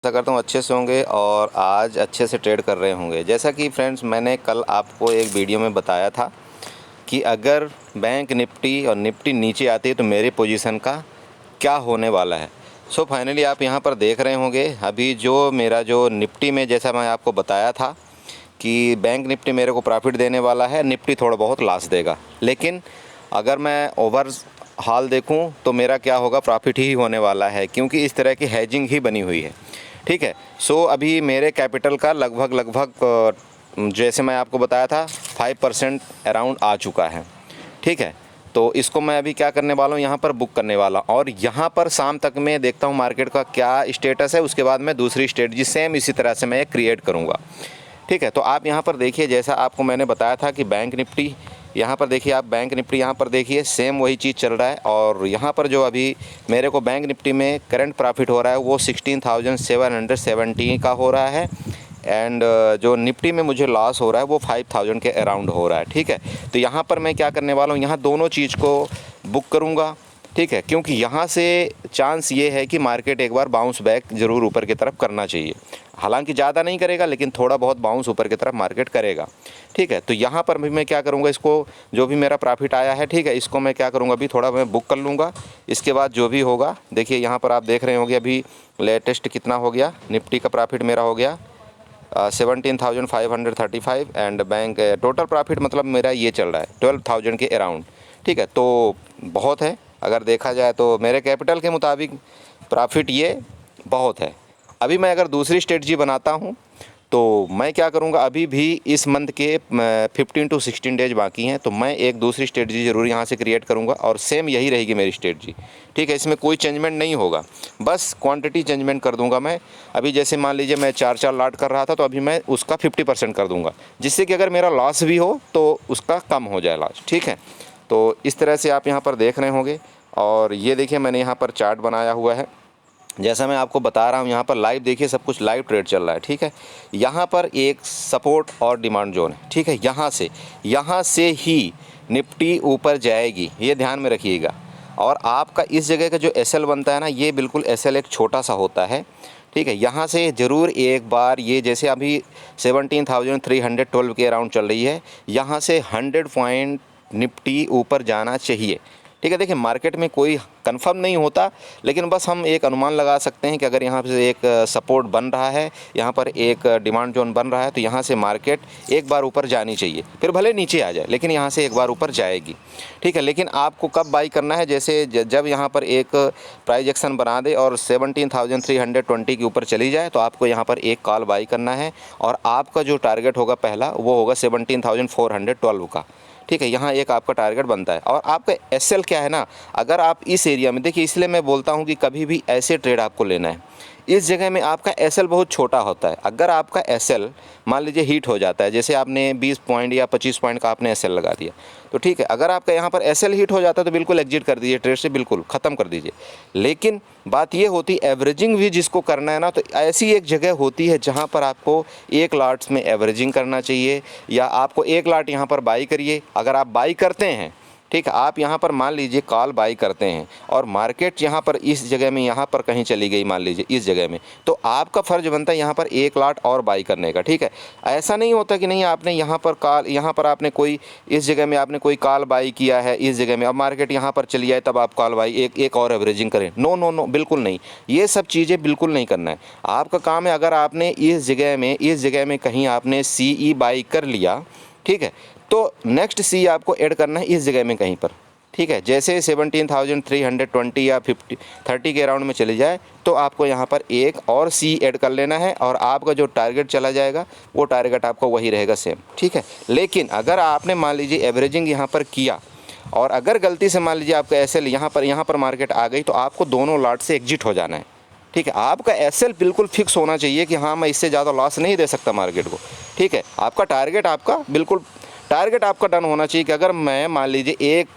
आशा करता हूँ अच्छे से होंगे और आज अच्छे से ट्रेड कर रहे होंगे। जैसा कि फ्रेंड्स मैंने कल आपको एक वीडियो में बताया था कि अगर बैंक निफ्टी और निफ्टी नीचे आती है तो मेरी पोजीशन का क्या होने वाला है। सो फाइनली आप यहाँ पर देख रहे होंगे अभी जो मेरा जो निफ्टी में जैसा मैं आपको बताया था कि बैंक निफ्टी मेरे को प्रॉफिट देने वाला है, निफ्टी थोड़ा बहुत लॉस देगा। लेकिन अगर मैं ओवर हाल देखूं तो मेरा क्या होगा, प्रॉफिट ही होने वाला है, क्योंकि इस तरह की हैजिंग ही बनी हुई है। ठीक है। सो अभी मेरे कैपिटल का लगभग जैसे मैं आपको बताया था 5% अराउंड आ चुका है। ठीक है। तो इसको मैं अभी क्या करने वाला हूँ, यहाँ पर बुक करने वाला, और यहाँ पर शाम तक मैं देखता हूँ मार्केट का क्या स्टेटस है। उसके बाद मैं दूसरी स्ट्रेटजी सेम इसी तरह से मैं क्रिएट करूँगा। ठीक है। तो आप यहाँ पर देखिए, जैसा आपको मैंने बताया था कि बैंक निफ्टी, यहाँ पर देखिए आप बैंक निफ्टी यहाँ पर देखिए सेम वही चीज़ चल रहा है। और यहाँ पर जो अभी मेरे को बैंक निफ्टी में करंट प्रॉफिट हो रहा है वो 16,770 का हो रहा है। एंड जो निफ्टी में मुझे लॉस हो रहा है वो 5,000 के अराउंड हो रहा है। ठीक है। तो यहाँ पर मैं क्या करने वाला हूँ, यहाँ दोनों चीज़ को बुक करूँगा। ठीक है। क्योंकि यहाँ से चांस ये है कि मार्केट एक बार बाउंस बैक ज़रूर ऊपर की तरफ करना चाहिए। हालांकि ज़्यादा नहीं करेगा लेकिन थोड़ा बहुत बाउंस ऊपर की तरफ मार्केट करेगा। ठीक है। तो यहाँ पर भी मैं क्या करूँगा, इसको जो भी मेरा प्रॉफिट आया है, ठीक है, इसको मैं क्या करूँगा, अभी थोड़ा मैं बुक कर लूँगा। इसके बाद जो भी होगा, देखिए यहाँ पर आप देख रहे होंगे अभी लेटेस्ट कितना हो गया, निफ्टी का प्रॉफिट मेरा हो गया 17,535 एंड बैंक टोटल प्रॉफिट मतलब मेरा ये चल रहा है 12,000 के अराउंड। ठीक है। तो बहुत है, अगर देखा जाए तो मेरे कैपिटल के मुताबिक प्रॉफिट ये बहुत है। अभी मैं अगर दूसरी स्ट्रेटजी बनाता हूँ तो मैं क्या करूँगा, अभी भी इस मंथ के 15 to 16 डेज बाकी हैं, तो मैं एक दूसरी स्ट्रेटजी ज़रूर यहाँ से क्रिएट करूँगा और सेम यही रहेगी मेरी स्ट्रेटजी। ठीक है। इसमें कोई चेंजमेंट नहीं होगा, बस क्वांटिटी चेंजमेंट कर दूँगा मैं। अभी जैसे मान लीजिए मैं 4 लॉट कर रहा था तो अभी मैं उसका 50% कर दूँगा, जिससे कि अगर मेरा लॉस भी हो तो उसका कम हो जाए लॉस। ठीक है। तो इस तरह से आप यहाँ पर देख रहे होंगे। और ये देखिए मैंने यहाँ पर चार्ट बनाया हुआ है, जैसा मैं आपको बता रहा हूँ यहाँ पर लाइव देखिए, सब कुछ लाइव ट्रेड चल रहा है। ठीक है। यहाँ पर एक सपोर्ट और डिमांड जोन है। ठीक है। यहाँ से ही निफ्टी ऊपर जाएगी, ये ध्यान में रखिएगा। और आपका इस जगह का जो एसएल बनता है ना, ये बिल्कुल एसएल एक छोटा सा होता है। ठीक है। यहाँ से ज़रूर एक बार ये जैसे अभी 17,312 के अराउंड चल रही है, यहाँ से 100 पॉइंट निफ्टी ऊपर जाना चाहिए। ठीक है। देखिए मार्केट में कोई कंफर्म नहीं होता, लेकिन बस हम एक अनुमान लगा सकते हैं कि अगर यहाँ से एक सपोर्ट बन रहा है, यहाँ पर एक डिमांड जोन बन रहा है, तो यहाँ से मार्केट एक बार ऊपर जानी चाहिए, फिर भले नीचे आ जाए लेकिन यहाँ से एक बार ऊपर जाएगी। ठीक है। लेकिन आपको कब बाई करना है, जैसे जब यहाँ पर एक प्राइस एक्शन बना दे और 17,320 के ऊपर चली जाए तो आपको यहाँ पर एक कॉल बाई करना है, और आपका जो टारगेट होगा पहला वो होगा 17,412 का। ठीक है। यहाँ एक आपका टारगेट बनता है। और आपका एसएल क्या है ना, अगर आप इस एरिया में देखिए, इसलिए मैं बोलता हूँ कि कभी भी ऐसे ट्रेड आपको लेना है, इस जगह में आपका एसएल बहुत छोटा होता है। अगर आपका एसएल मान लीजिए हिट हो जाता है, जैसे आपने 20 पॉइंट या 25 पॉइंट का आपने एसएल लगा दिया, तो ठीक है, अगर आपका यहाँ पर एसएल हिट हो जाता है तो बिल्कुल एग्जिट कर दीजिए, ट्रेड से बिल्कुल ख़त्म कर दीजिए। लेकिन बात ये होती है एवरेजिंग भी जिसको करना है ना, तो ऐसी एक जगह होती है जहाँ पर आपको एक लॉट्स में एवरेजिंग करना चाहिए, या आपको एक लॉट यहाँ पर बाई करिए। अगर आप बाई करते हैं, ठीक है, आप यहाँ पर मान लीजिए कॉल बाई करते हैं और मार्केट यहाँ पर इस जगह में यहाँ पर कहीं चली गई, मान लीजिए इस जगह में, तो आपका फ़र्ज बनता है यहाँ पर एक लॉट और बाई करने का। ठीक है। ऐसा नहीं होता कि नहीं आपने यहाँ पर कॉल, यहाँ पर आपने कोई इस जगह में आपने कोई कॉल बाई किया है इस जगह में, अब मार्केट यहाँ पर चली जाए तब आप कॉल बाई एक और एवरेजिंग करें। नो नो नो, बिल्कुल नहीं, ये सब चीज़ें बिल्कुल नहीं करना है। आपका काम है, अगर आपने इस जगह में कहीं आपने CE बाई कर लिया, ठीक है, तो नेक्स्ट सी आपको ऐड करना है इस जगह में कहीं पर। ठीक है। जैसे 17,320 या 30 के अराउंड में चली जाए तो आपको यहाँ पर एक और सी ऐड कर लेना है, और आपका जो टारगेट चला जाएगा वो टारगेट आपका वही रहेगा सेम। ठीक है। लेकिन अगर आपने मान लीजिए एवरेजिंग यहाँ पर किया और अगर गलती से मान लीजिए आपका एसएल यहाँ पर मार्केट आ गई, तो आपको दोनों लॉट से एग्जिट हो जाना है। ठीक है। आपका एसएल बिल्कुल फिक्स होना चाहिए कि हाँ मैं इससे ज़्यादा लॉस नहीं दे सकता मार्केट को। ठीक है। आपका टारगेट आपका डन होना चाहिए कि अगर मैं मान लीजिए एक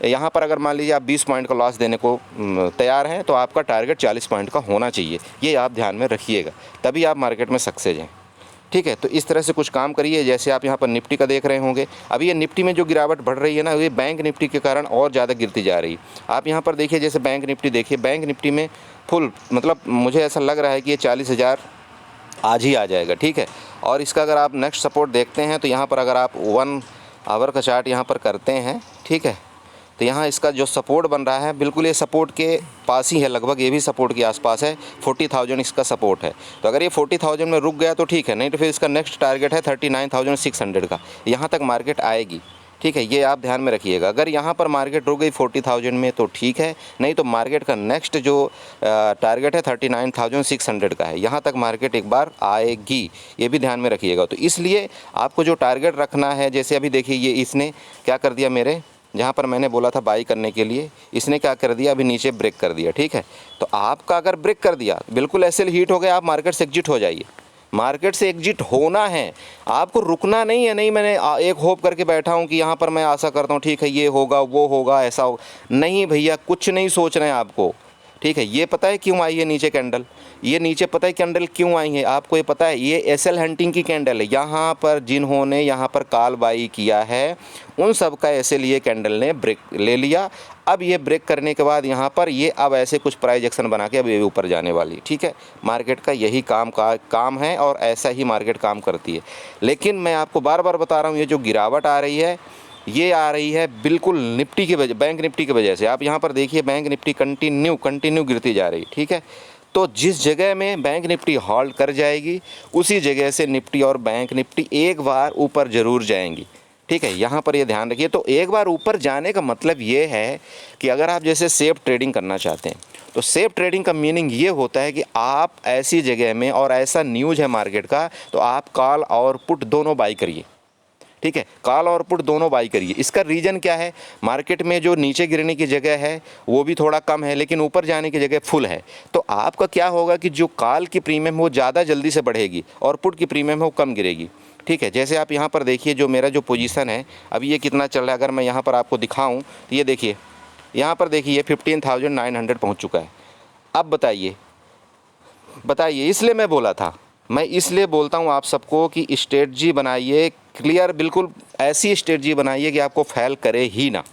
यहाँ पर अगर मान लीजिए आप 20 पॉइंट का लॉस देने को तैयार हैं, तो आपका टारगेट 40 पॉइंट का होना चाहिए। ये आप ध्यान में रखिएगा, तभी आप मार्केट में सक्सेस हैं। ठीक है। तो इस तरह से कुछ काम करिए। जैसे आप यहाँ पर निफ्टी का देख रहे होंगे, अभी ये निफ्टी में जो गिरावट बढ़ रही है ना, ये बैंक निफ्टी के कारण और ज़्यादा गिरती जा रही है। आप यहाँ पर देखिए, जैसे बैंक निफ्टी देखिए, बैंक निफ्टी में फुल मतलब मुझे ऐसा लग रहा है कि ये 40,000 आज ही आ जाएगा, ठीक है। और इसका अगर आप नेक्स्ट सपोर्ट देखते हैं तो यहाँ पर अगर आप 1 आवर का चार्ट यहाँ पर करते हैं, ठीक है, तो यहाँ इसका जो सपोर्ट बन रहा है बिल्कुल ये सपोर्ट के पास ही है, लगभग ये भी सपोर्ट के आसपास है। 40,000 इसका सपोर्ट है। तो अगर ये 40,000 में रुक गया तो ठीक है, नहीं तो फिर इसका नेक्स्ट टारगेट है 39,600 का, यहाँ तक मार्केट आएगी, ठीक है। ये आप ध्यान में रखिएगा। अगर यहाँ पर मार्केट रुक गई 40,000 में तो ठीक है, नहीं तो मार्केट का नेक्स्ट जो टारगेट है 39,600 का है, यहाँ तक मार्केट एक बार आएगी, ये भी ध्यान में रखिएगा। तो इसलिए आपको जो टारगेट रखना है, जैसे अभी देखिए ये इसने क्या कर दिया, मेरे जहाँ पर मैंने बोला था बाई करने के लिए, इसने क्या कर दिया, अभी नीचे ब्रेक कर दिया, ठीक है। तो आपका अगर ब्रेक कर दिया, बिल्कुल ऐसे हीट हो गया, आप मार्केट से एग्जिट हो जाइए। मार्केट से एग्जिट होना है, आपको रुकना नहीं है। नहीं मैंने एक होप करके बैठा हूँ कि यहाँ पर मैं आशा करता हूँ ठीक है ये होगा वो होगा ऐसा होगा, नहीं भैया, कुछ नहीं सोचना है आपको, ठीक है। ये पता है क्यों आई है नीचे कैंडल, ये नीचे पता है कैंडल क्यों आई है आपको, ये पता है, ये एसएल हंटिंग की कैंडल है। यहाँ पर जिन्होंने यहाँ पर काल बाई किया है उन सब का ऐसे लिए कैंडल ने ब्रेक ले लिया। अब ये ब्रेक करने के बाद यहाँ पर ये अब ऐसे कुछ प्राइस एक्शन बना के अब ये ऊपर जाने वाली, ठीक है। मार्केट का यही काम है और ऐसा ही मार्केट काम करती है। लेकिन मैं आपको बार बार बता रहा हूँ, ये जो गिरावट आ रही है ये आ रही है बिल्कुल निफ्टी की वजह, बैंक निफ्टी की वजह से। आप यहाँ पर देखिए बैंक निफ्टी कंटिन्यू गिरती जा रही, ठीक है। तो जिस जगह में बैंक निफ्टी हॉल्ट कर जाएगी उसी जगह से निफ्टी और बैंक निफ्टी एक बार ऊपर ज़रूर जाएंगी, ठीक है। यहाँ पर ये ध्यान रखिए। तो एक बार ऊपर जाने का मतलब ये है कि अगर आप जैसे सेफ ट्रेडिंग करना चाहते हैं तो सेफ ट्रेडिंग का मीनिंग ये होता है कि आप ऐसी जगह में और ऐसा न्यूज़ है मार्केट का तो आप कॉल और पुट दोनों बाई करिए, ठीक है। कॉल और पुट दोनों बाई करिए। इसका रीज़न क्या है, मार्केट में जो नीचे गिरने की जगह है वो भी थोड़ा कम है लेकिन ऊपर जाने की जगह फुल है। तो आपका क्या होगा कि जो कॉल की प्रीमियम वो ज़्यादा जल्दी से बढ़ेगी और पुट की प्रीमियम वो कम गिरेगी, ठीक है। जैसे आप यहाँ पर देखिए जो मेरा जो पोजीशन है अभी ये कितना चल रहा है, अगर मैं यहाँ पर आपको दिखाऊँ तो ये देखिए, यहाँ पर देखिए 15,900 पहुँच चुका है। अब बताइए, इसलिए मैं बोला था, मैं इसलिए बोलता हूँ आप सबको कि स्ट्रेटजी बनाइए क्लियर, बिल्कुल ऐसी स्ट्रेटजी बनाइए कि आपको फेल करे ही ना,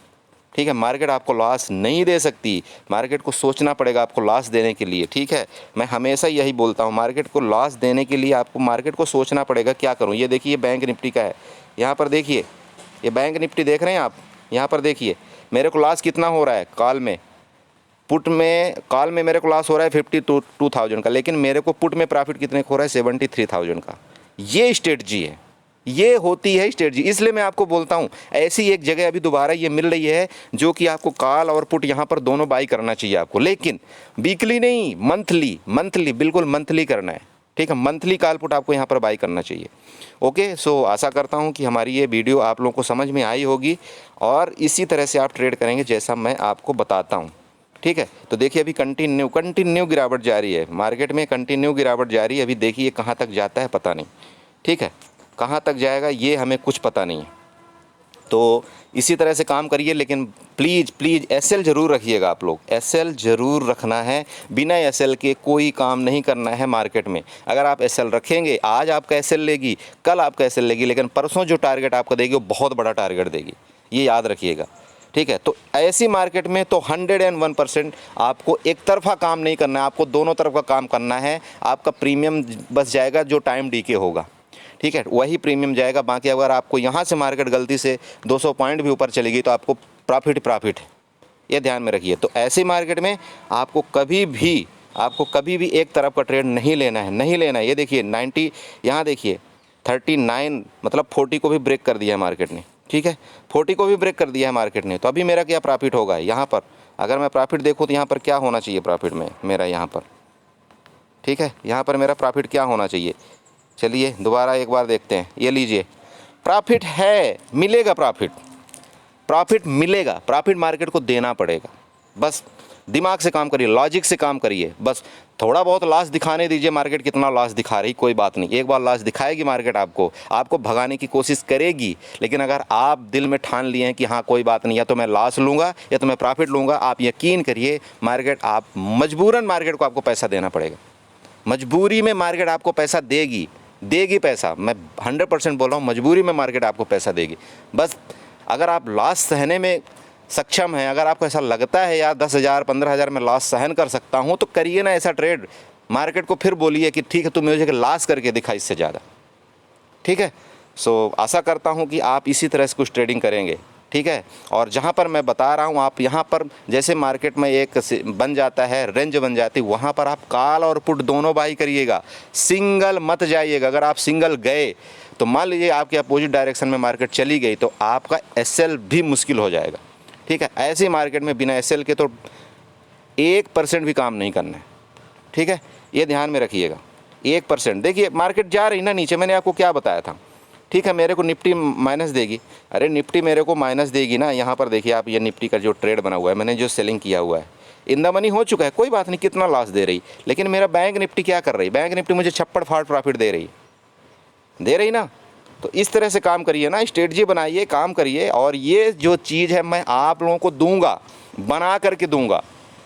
ठीक है। मार्केट आपको लॉस नहीं दे सकती, मार्केट को सोचना पड़ेगा आपको लॉस देने के लिए, ठीक है। मैं हमेशा यही बोलता हूँ, मार्केट को लॉस देने के लिए आपको मार्केट को सोचना पड़ेगा क्या करूँ। ये देखिए बैंक निफ्टी का है, यहाँ पर देखिए ये बैंक निफ्टी देख रहे हैं आप, यहाँ पर देखिए मेरे को लॉस कितना हो रहा है कॉल में, पुट में, कॉल में मेरे को लॉस हो रहा है 52,000 का, लेकिन मेरे को पुट में प्रॉफिट कितने को हो रहा है 73,000 का। ये स्ट्रेटजी है, ये होती है स्ट्रेटजी। इसलिए मैं आपको बोलता हूँ ऐसी एक जगह अभी दोबारा ये मिल रही है जो कि आपको कॉल और पुट यहाँ पर दोनों बाई करना चाहिए आपको, लेकिन वीकली नहीं, मंथली बिल्कुल मंथली करना है, ठीक है। मंथली कॉल पुट आपको यहाँ पर बाई करना चाहिए। ओके, सो आशा करता हूँ कि हमारी ये वीडियो आप लोगों को समझ में आई होगी और इसी तरह से आप ट्रेड करेंगे जैसा मैं आपको बताता हूँ, ठीक है। तो देखिए अभी कंटिन्यू गिरावट जारी है, मार्केट में कंटिन्यू गिरावट जारी है। अभी देखिए कहाँ तक जाता है पता नहीं, ठीक है, कहाँ तक जाएगा ये हमें कुछ पता नहीं है। तो इसी तरह से काम करिए, लेकिन प्लीज़ एसएल ज़रूर रखिएगा आप लोग, एसएल ज़रूर रखना है। बिना एसएल के कोई काम नहीं करना है मार्केट में। अगर आप एसएल रखेंगे, आज आपका एसएल लेगी, कल आपका एसएल लेगी, लेकिन परसों जो टारगेट आपको देगी वो बहुत बड़ा टारगेट देगी, ये याद रखिएगा, ठीक है। तो ऐसी मार्केट में तो 101% आपको एक तरफा काम नहीं करना है, आपको दोनों तरफ का काम करना है। आपका प्रीमियम बस जाएगा जो टाइम डीके होगा, ठीक है, वही प्रीमियम जाएगा। बाकी अगर आपको यहाँ से मार्केट गलती से 200 पॉइंट भी ऊपर चलेगी तो आपको प्रॉफिट है, ये ध्यान में रखिए। तो ऐसी मार्केट में आपको कभी भी एक तरफ का ट्रेड नहीं लेना है। ये देखिए 90, यहाँ देखिए 39 मतलब 40 को भी ब्रेक कर दिया है मार्केट ने, ठीक है, 40 को भी ब्रेक कर दिया है मार्केट ने। तो अभी मेरा क्या प्रॉफिट होगा यहाँ पर, अगर मैं प्रॉफिट देखूँ तो यहाँ पर क्या होना चाहिए प्रॉफिट में मेरा, यहाँ पर, ठीक है, यहाँ पर मेरा प्रॉफिट क्या होना चाहिए। चलिए दोबारा एक बार देखते हैं, ये लीजिए प्रॉफिट है, मिलेगा प्रॉफिट मिलेगा, प्रॉफिट मार्केट को देना पड़ेगा। बस दिमाग से काम करिए, लॉजिक से काम करिए, बस थोड़ा बहुत लॉस दिखाने दीजिए। मार्केट कितना लॉस दिखा रही कोई बात नहीं, एक बार लॉस दिखाएगी मार्केट, आपको भगाने की कोशिश करेगी। लेकिन अगर आप दिल में ठान लिए हैं कि हाँ कोई बात नहीं, या तो मैं लॉस लूँगा या तो मैं प्रॉफिट लूँगा, आप यकीन करिए मार्केट, आप मजबूरन मार्केट को आपको पैसा देना पड़ेगा, मजबूरी में मार्केट आपको पैसा देगी। देगी पैसा, मैं 100% बोल रहा हूँ, मजबूरी में मार्केट आपको पैसा देगी। बस अगर आप लॉस सहने में सक्षम हैं, अगर आपको ऐसा लगता है यार 10,000 15,000 में लॉस सहन कर सकता हूँ, तो करिए ना ऐसा ट्रेड। मार्केट को फिर बोलिए कि ठीक है तुम मुझे लॉस करके दिखा इससे ज़्यादा, ठीक है। सो आशा करता हूँ कि आप इसी तरह से कुछ ट्रेडिंग करेंगे, ठीक है। और जहाँ पर मैं बता रहा हूँ, आप यहाँ पर जैसे मार्केट में एक बन जाता है, रेंज बन जाती है, वहाँ पर आप कॉल और पुट दोनों बाई करिएगा, सिंगल मत जाइएगा। अगर आप सिंगल गए तो मान लीजिए आपके अपोजिट डायरेक्शन में मार्केट चली गई तो आपका एसएल भी मुश्किल हो जाएगा, ठीक है। ऐसी मार्केट में बिना एसएल के तो 1% भी काम नहीं करना है, ठीक है। ये ध्यान में रखिएगा, 1%। देखिए मार्केट जा रही ना नीचे, मैंने आपको क्या बताया था, ठीक है। मेरे को निफ्टी माइनस देगी, अरे निफ्टी मेरे को माइनस देगी ना। यहाँ पर देखिए आप, ये निफ्टी का जो ट्रेड बना हुआ है, मैंने जो सेलिंग किया हुआ है, इन द मनी हो चुका है, कोई बात नहीं, कितना लॉस दे रही, लेकिन मेरा बैंक निफ्टी क्या कर रही, बैंक निफ्टी मुझे छप्पड़ फाड़ प्रॉफिट दे रही ना। तो इस तरह से काम करिए ना, स्ट्रेटजी बनाइए, काम करिए। और ये जो चीज़ है मैं आप लोगों को दूंगा, बना करके दूंगा,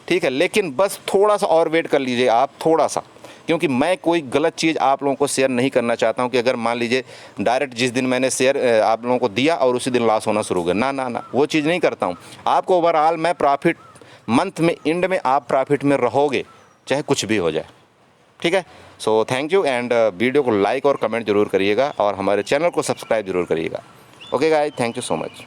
ठीक है। लेकिन बस थोड़ा सा और वेट कर लीजिए आप, थोड़ा सा, क्योंकि मैं कोई गलत चीज़ आप लोगों को शेयर नहीं करना चाहता हूं कि अगर मान लीजिए डायरेक्ट जिस दिन मैंने शेयर आप लोगों को दिया और उसी दिन लॉस होना शुरू हो गया, ना ना ना, वो चीज़ नहीं करता हूं। आपको ओवरऑल मैं प्रॉफिट, मंथ में एंड में आप प्रॉफिट में रहोगे, चाहे कुछ भी हो जाए, ठीक है। So thank you, and video को लाइक और कमेंट जरूर करिएगा और हमारे चैनल को सब्सक्राइब जरूर करिएगा। Okay guys, thank you so much.